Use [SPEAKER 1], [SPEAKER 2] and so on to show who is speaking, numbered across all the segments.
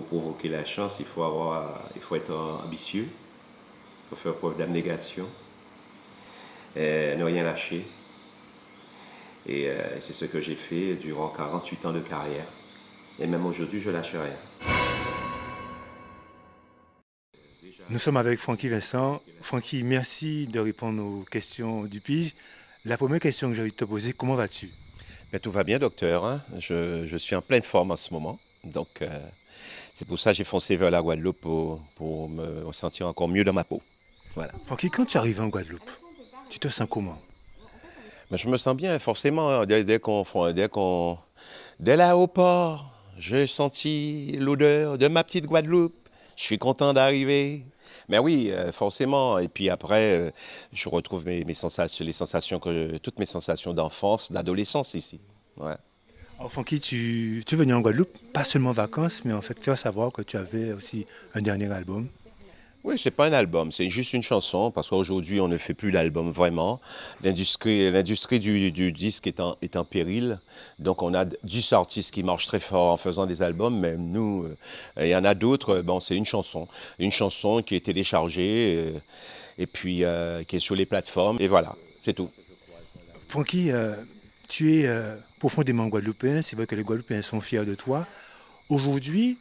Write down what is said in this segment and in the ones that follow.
[SPEAKER 1] pour provoquer la chance, il faut être ambitieux, il faut faire preuve d'abnégation, ne rien lâcher. Et c'est ce que j'ai fait durant 48 ans de carrière. Et même aujourd'hui, je ne lâche rien.
[SPEAKER 2] Nous sommes avec Francky Vincent. Francky, merci de répondre aux questions du Pige. La première question que j'ai envie de te poser, comment vas-tu?
[SPEAKER 1] Mais tout va bien, docteur, hein. Je suis en pleine forme en ce moment. Donc, c'est pour ça que j'ai foncé vers la Guadeloupe pour me sentir encore mieux dans ma peau. Voilà.
[SPEAKER 2] Francky, quand tu arrives en Guadeloupe, tu te sens comment?
[SPEAKER 1] Mais je me sens bien, forcément, hein, dès l'aéroport, j'ai senti l'odeur de ma petite Guadeloupe. Je suis content d'arriver. Mais oui, forcément. Et puis après, je retrouve mes sensations, toutes mes sensations d'enfance, d'adolescence ici. Ouais.
[SPEAKER 2] Alors, Francky, tu es venu en Guadeloupe, pas seulement en vacances, mais en fait faire savoir que tu avais aussi un dernier album.
[SPEAKER 1] Oui, c'est pas un album, c'est juste une chanson, parce qu'aujourd'hui, on ne fait plus d'album vraiment. L'industrie du disque est en péril. Donc, on a 10 artistes qui marchent très fort en faisant des albums, mais nous, il y en a d'autres, bon, c'est une chanson. Une chanson qui est téléchargée, et puis qui est sur les plateformes, et voilà, c'est tout.
[SPEAKER 2] Francky, tu es profondément guadeloupéen. C'est vrai que les Guadeloupéens sont fiers de toi. Aujourd'hui,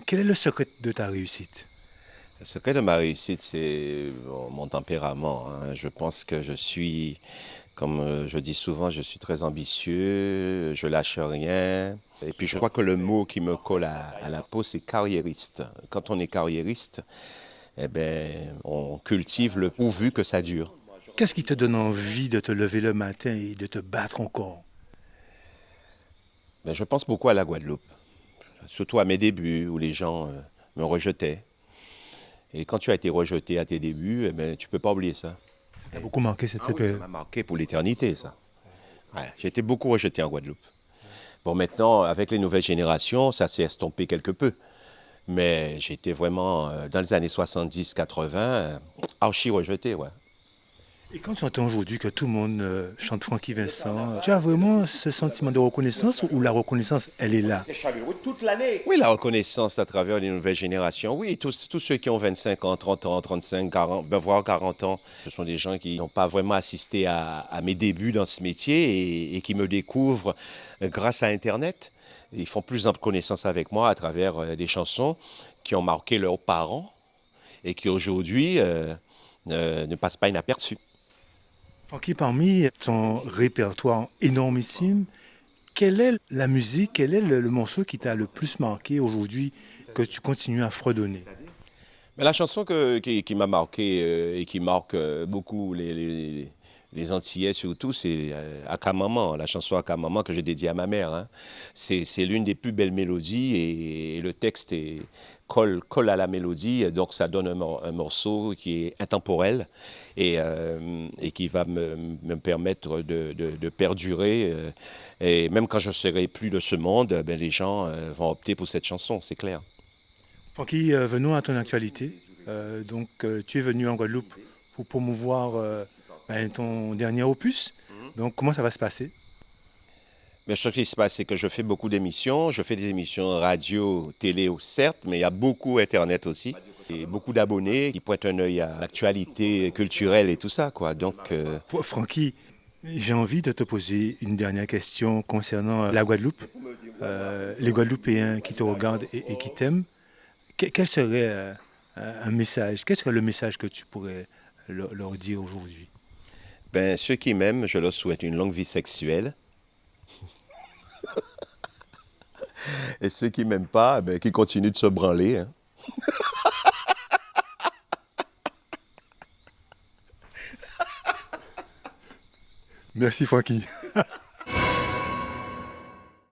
[SPEAKER 2] quel est le secret de ta réussite?
[SPEAKER 1] Le secret de ma réussite, c'est bon, mon tempérament, hein. Je pense que je suis, comme je dis souvent, je suis très ambitieux, je lâche rien. Et puis je crois que le mot qui me colle à la peau, c'est carriériste. Quand on est carriériste, eh ben, on cultive le pourvu que ça dure.
[SPEAKER 2] Qu'est-ce qui te donne envie de te lever le matin et de te battre encore?
[SPEAKER 1] Ben, je pense beaucoup à la Guadeloupe, surtout à mes débuts où les gens me rejetaient. Et quand tu as été rejeté à tes débuts, eh ben, tu ne peux pas oublier ça.
[SPEAKER 2] Ça t'a beaucoup marqué cette
[SPEAKER 1] Ah oui, ça
[SPEAKER 2] période.
[SPEAKER 1] m'a marqué pour l'éternité, ça. Ouais, j'ai été beaucoup rejeté en Guadeloupe. Bon, maintenant, avec les nouvelles générations, ça s'est estompé quelque peu. Mais j'étais vraiment, dans les années 70-80, archi rejeté, ouais.
[SPEAKER 2] Et quand tu entends aujourd'hui que tout le monde chante Francky Vincent, tu as vraiment ce sentiment de reconnaissance ou la reconnaissance, elle est là?
[SPEAKER 1] Oui, la reconnaissance à travers les nouvelles générations. Oui, tous ceux qui ont 25 ans, 30 ans, 35, 40, ben, voire 40 ans, ce sont des gens qui n'ont pas vraiment assisté à mes débuts dans ce métier et qui me découvrent grâce à Internet. Ils font plus en connaissance avec moi à travers des chansons qui ont marqué leurs parents et qui aujourd'hui ne passent pas inaperçues.
[SPEAKER 2] Francky, parmi ton répertoire énormissime, quelle est la musique, quel est le morceau qui t'a le plus marqué aujourd'hui que tu continues à fredonner?
[SPEAKER 1] Mais la chanson qui m'a marqué et qui marque beaucoup les Antillais surtout, c'est Akamaman, la chanson Akamaman que j'ai dédiée à ma mère, hein. C'est l'une des plus belles mélodies et le texte colle à la mélodie, donc ça donne un morceau qui est intemporel et qui va me permettre de perdurer. Et même quand je ne serai plus de ce monde, ben, les gens vont opter pour cette chanson, c'est clair.
[SPEAKER 2] Francky, venons à ton actualité. Tu es venu en Guadeloupe pour promouvoir ton dernier opus. Donc, comment ça va se passer?
[SPEAKER 1] Mais ce qui se passe, c'est que je fais beaucoup d'émissions. Je fais des émissions radio, télé, certes, mais il y a beaucoup Internet aussi. Et beaucoup d'abonnés qui pointent un œil à l'actualité culturelle et tout ça, quoi. Donc,
[SPEAKER 2] Francky, j'ai envie de te poser une dernière question concernant la Guadeloupe. Les Guadeloupéens qui te regardent et qui t'aiment, quel serait un message, quel serait le message que tu pourrais leur dire aujourd'hui?
[SPEAKER 1] ben, ceux qui m'aiment, je leur souhaite une longue vie sexuelle. Et ceux qui m'aiment pas, ben, qui continuent de se branler, hein.
[SPEAKER 2] Merci Francky.